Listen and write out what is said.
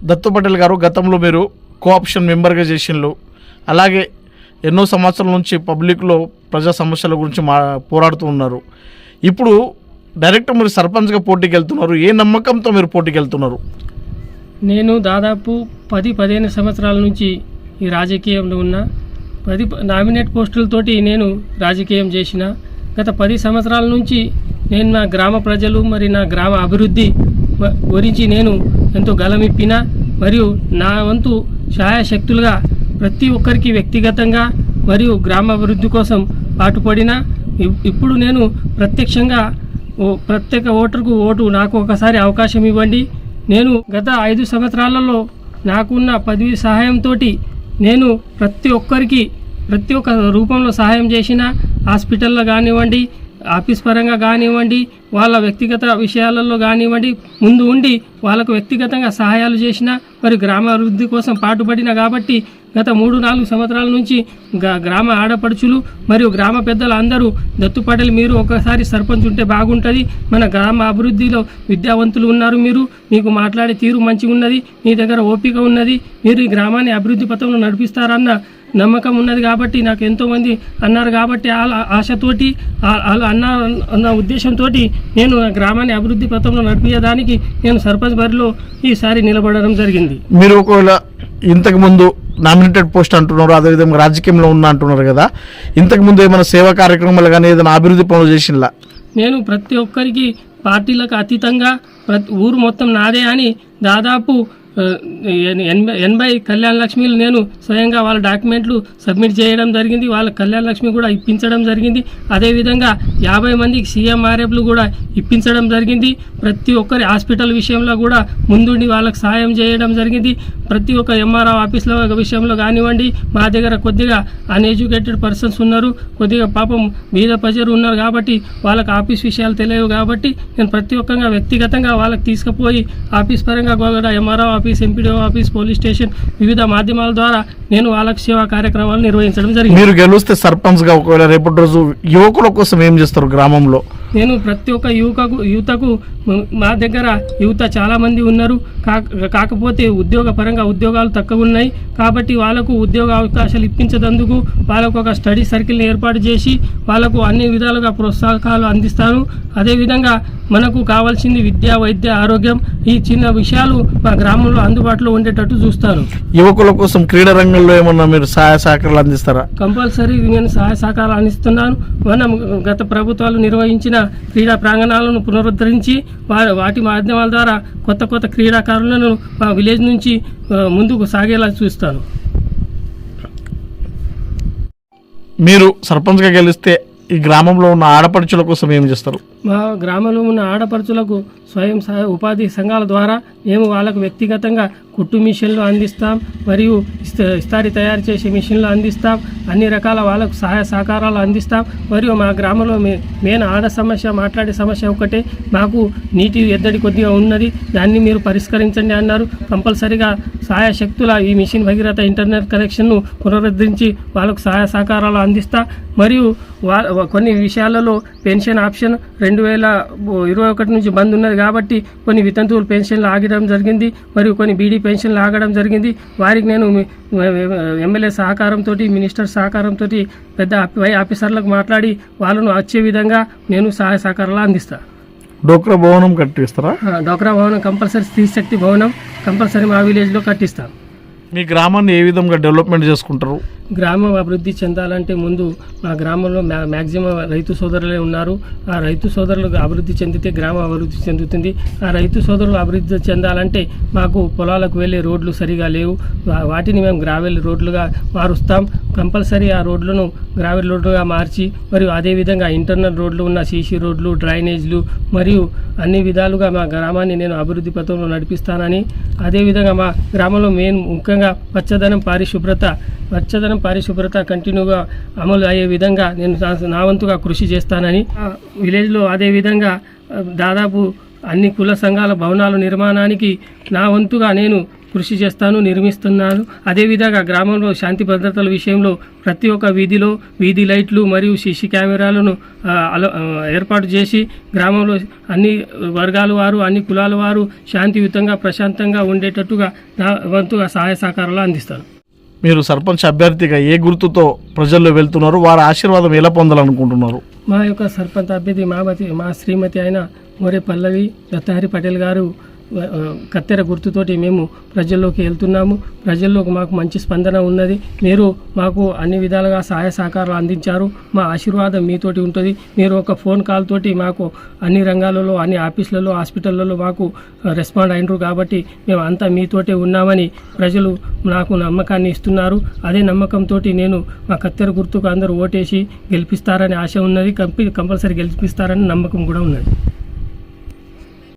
దత్తు పటేల్ గారు, గతంలో మీరు కోఆప్షన్ మెంబర్గా చేసిండ్రు. అలాగే ఎన్నో సంవత్సరాల నుంచి పబ్లిక్లో ప్రజా సమస్యల గురించి పోరాడుతూ ఉన్నారు. ఇప్పుడు డైరెక్ట్ మీరు సర్పంచ్గా పోటీకి వెళ్తున్నారు. ఏ నమ్మకంతో మీరు పోటీకి వెళ్తున్నారు? నేను దాదాపు 10-15 సంవత్సరాల నుంచి ఈ రాజకీయంలో ఉన్నా. 10 నామినేట్ పోస్టులతోటి నేను రాజకీయం చేసిన. గత 10 సంవత్సరాల నుంచి నేను నా గ్రామ ప్రజలు మరి నా గ్రామ అభివృద్ధి గురించి నేను ఎంతో గలమిప్పిన, మరియు నా వంతు సహాయశక్తులుగా ప్రతి ఒక్కరికి వ్యక్తిగతంగా మరియు గ్రామాభివృద్ధి కోసం పాటుపడిన. ఇప్పుడు నేను ప్రత్యక్షంగా ప్రత్యేక ఓటర్కు ఓటు నాకు ఒకసారి అవకాశం ఇవ్వండి. నేను గత 5 సంవత్సరాలలో నాకున్న పదవి సహాయంతో నేను ప్రతి ఒక్క రూపంలో సహాయం చేసిన. హాస్పిటల్లో కానివ్వండి, ఆఫీస్ పరంగా కానివ్వండి, వాళ్ళ వ్యక్తిగత విషయాలలో కానివ్వండి, ముందు ఉండి వాళ్ళకు వ్యక్తిగతంగా సహాయాలు చేసిన, మరి గ్రామాభివృద్ధి కోసం పాటుపడిన. కాబట్టి గత 3-4 సంవత్సరాల నుంచి గ్రామ ఆడపడుచులు మరియు గ్రామ పెద్దలు అందరూ దత్తు పటేల్ మీరు ఒకసారి సర్పంచ్ ఉంటే బాగుంటుంది, మన గ్రామ అభివృద్ధిలో విద్యావంతులు ఉన్నారు, మీకు మాట్లాడే తీరు మంచిగా ఉన్నది, మీ దగ్గర ఓపిక ఉన్నది, మీరు ఈ గ్రామాన్ని అభివృద్ధి పథంలో నడిపిస్తారన్న నమ్మకం ఉన్నది. కాబట్టి నాకు ఎంతోమంది అన్నారు. కాబట్టి వాళ్ళ ఆశతోటి వాళ్ళు అన్న ఉద్దేశంతో నేను గ్రామాన్ని అభివృద్ధి పథంలో నడిపించడానికి నేను సర్పంచ్ బరిలో ఈసారి నిలబడడం జరిగింది. మీరు ఒకవేళ ఇంతకుముందు నామినేటెడ్ పోస్ట్ అంటున్నారు, అదేవిధంగా రాజకీయంలో ఉన్నా అంటున్నారు కదా, ఇంతకుముందు ఏమైనా సేవా కార్యక్రమాలు కానీ ఏదైనా అభివృద్ధి పనులు చేసినలా? నేను ప్రతి ఒక్కరికి పార్టీలకు అతీతంగా ఊరు మొత్తం నాదే అని దాదాపు 80 కళ్యాణ లక్ష్మిలు నేను స్వయంగా వాళ్ళ డాక్యుమెంట్లు సబ్మిట్ చేయడం జరిగింది. వాళ్ళ కళ్యాణ లక్ష్మి కూడా ఇప్పించడం జరిగింది. అదేవిధంగా 50 మందికి CMRFలు కూడా ఇప్పించడం జరిగింది. ప్రతి ఒక్కరి హాస్పిటల్ విషయంలో కూడా ముందుండి వాళ్ళకి సాయం చేయడం జరిగింది. ప్రతి ఒక్క MRO ఆఫీసుల విషయంలో కానివ్వండి, మా దగ్గర కొద్దిగా అన్ఎడ్యుకేటెడ్ పర్సన్స్ ఉన్నారు, కొద్దిగా పాపం బీద ప్రజలు ఉన్నారు. కాబట్టి వాళ్ళకి ఆఫీస్ విషయాలు తెలియవు. కాబట్టి నేను ప్రతి ఒక్కగా వ్యక్తిగతంగా వాళ్ళకి తీసుకుపోయి ఆఫీస్ పరంగా కూడా MRO office, MPDO office, police station వివిధ మాధ్యమాల ద్వారా నేను వాళ్ళకి సేవా కార్యక్రమాలు నిర్వహించడం జరిగింది. మీరు గెలిస్తే సర్పంచ్గా ఒకవేళ రేపటి రోజు యువకుల కోసం ఏం చేస్తారు గ్రామంలో? నేను ప్రతి ఒక్క యువతకు మా దగ్గర యువత చాలామంది ఉన్నారు. కాకపోతే ఉద్యోగపరంగా ఉద్యోగాలు తక్కువ ఉన్నాయి. కాబట్టి వాళ్ళకు ఉద్యోగ అవకాశాలు ఇప్పించేందుకు వాళ్ళకు ఒక స్టడీ సర్కిల్ని ఏర్పాటు చేసి వాళ్ళకు అన్ని విధాలుగా ప్రోత్సాహకాలు అందిస్తాను. అదేవిధంగా మనకు కావాల్సింది విద్య, వైద్య, ఆరోగ్యం, ఈ చిన్న విషయాలు మా గ్రామంలో అందుబాటులో ఉండేటట్టు చూస్తాను. యువకుల కోసం క్రీడా రంగంలో ఏమన్నా మీరు సహాయ సహకారాలు అందిస్తారా? కంపల్సరీ నేను సహాయ సహకారాలు అందిస్తున్నాను. మనం గత ప్రభుత్వాలు నిర్వహించిన క్రీడా ప్రాంగణాలను పునరుద్ధరించి వాటి మాధ్యమాల ద్వారా కొత్త క్రీడాకారులను మా విలేజ్ నుంచి ముందుకు సాగేలా చూస్తాను. మీరు సర్పంచ్గా గెలిస్తే ఈ గ్రామంలో ఉన్న ఆడపడుచుల కోసం ఏం చేస్తారు? మా గ్రామంలో ఉన్న ఆడపడుచులకు స్వయం సహాయ ఉపాధి సంఘాల ద్వారా మేము వాళ్ళకు వ్యక్తిగతంగా కుట్టు మిషన్లు అందిస్తాం, మరియు ఇస్తారి తయారు చేసే మిషన్లు అందిస్తాం. అన్ని రకాల వాళ్ళకు సహాయ సహకారాలు అందిస్తాం. మరియు మా గ్రామంలో మెయిన్ మాట్లాడే సమస్య ఒకటే, మాకు నీటి ఎద్దడి కొద్దిగా ఉన్నది, దాన్ని మీరు పరిష్కరించండి అన్నారు. కంపల్సరీగా సహాయ శక్తుల ఈ మిషన్ భగీరథ ఇంటర్నెట్ కనెక్షన్ను పునరుద్ధరించి వాళ్ళకు సహాయ సహకారాలు అందిస్తా. మరియు కొన్ని విషయాలలో పెన్షన్ ఆప్షన్ 2021 నుంచి బంద్ ఉన్నది. కాబట్టి కొన్ని వితంతువులు పెన్షన్లు ఆగడం జరిగింది, మరియు కొన్ని బీడీ పెన్షన్లు ఆగడం జరిగింది. వారికి నేను ఎమ్మెల్యే సహకారంతో, మినిస్టర్ సహకారంతో పెద్ద ఆఫీసర్లకు మాట్లాడి వాళ్ళను వచ్చే విధంగా నేను సహాయ సహకారాలు అందిస్తాను. డోక్రా భవనం కట్టిస్తారా? డోక్రా భవనం కంపల్సరీ, స్త్రీ శక్తి భవనం కంపల్సరీ మా విలేజ్లో కట్టిస్తాను. మీ గ్రామాన్ని ఏ విధంగా డెవలప్మెంట్ చేసుకుంటారు? గ్రామం అభివృద్ధి చెందాలంటే ముందు మా గ్రామంలో మ్యాక్సిమం రైతు సోదరులే ఉన్నారు. ఆ రైతు సోదరులు అభివృద్ధి చెందితే గ్రామం అభివృద్ధి చెందుతుంది. ఆ రైతు సోదరులు అభివృద్ధి చెందాలంటే మాకు పొలాలకు వెళ్ళే రోడ్లు సరిగా లేవు. వాటిని మేము గ్రావెల్ రోడ్లుగా మారుస్తాం. కంపల్సరీ ఆ రోడ్లను గ్రావెల్ రోడ్లుగా మార్చి, మరియు అదేవిధంగా ఇంటర్నల్ రోడ్లు ఉన్న సీసీ రోడ్లు, డ్రైనేజ్లు, మరియు అన్ని విధాలుగా మా గ్రామాన్ని నేను అభివృద్ధి పథంలో నడిపిస్తానని, అదేవిధంగా మా గ్రామంలో ముఖ్యంగా పచ్చదనం పరిశుభ్రత కంటిన్యూగా అమలు అయ్యే విధంగా నేను నా వంతుగా కృషి చేస్తానని, విలేజ్లో అదేవిధంగా దాదాపు అన్ని కుల సంఘాల భవనాల నిర్మాణానికి నా వంతుగా నేను కృషి చేస్తాను, నిర్మిస్తున్నాను. అదేవిధంగా గ్రామంలో శాంతి భద్రతల విషయంలో ప్రతి ఒక్క వీధిలో వీధి లైట్లు మరియు సీసీ కెమెరాలను ఏర్పాటు చేసి గ్రామంలో అన్ని వర్గాల వారు, అన్ని కులాల వారు శాంతియుతంగా ప్రశాంతంగా ఉండేటట్టుగా నా వంతుగా సహాయ సహకారాలు అందిస్తాను. మీరు సర్పంచ్ అభ్యర్థిగా ఏ గుర్తుతో ప్రజల్లో వెళ్తున్నారు, వారి ఆశీర్వాదం ఎలా పొందాలనుకుంటున్నారు? మా యొక్క సర్పంచ్ అభ్యర్థి మా శ్రీమతి అయిన మోరే పల్లవి దత్తహరి పటేల్ గారు కత్తెర గుర్తుతోటి మేము ప్రజల్లోకి వెళ్తున్నాము. ప్రజల్లోకి మాకు మంచి స్పందన ఉన్నది. మీరు మాకు అన్ని విధాలుగా సహాయ సహకారాలు అందించారు. మా ఆశీర్వాదం మీతోటి ఉంటుంది. మీరు ఒక ఫోన్ కాల్ తోటి మాకు అన్ని రంగాలలో, అన్ని ఆఫీసులలో, హాస్పిటళ్ళలో మాకు రెస్పాండ్ అయినరు కాబట్టి మేము అంతా మీతోటే ఉన్నామని ప్రజలు నాకు నమ్మకాన్ని ఇస్తున్నారు. అదే నమ్మకంతో నేను మా కత్తెర గుర్తుకు అందరూ ఓటేసి గెలిపిస్తారని ఆశ ఉన్నది. కంపల్సరీ గెలిపిస్తారని నమ్మకం కూడా ఉన్నది.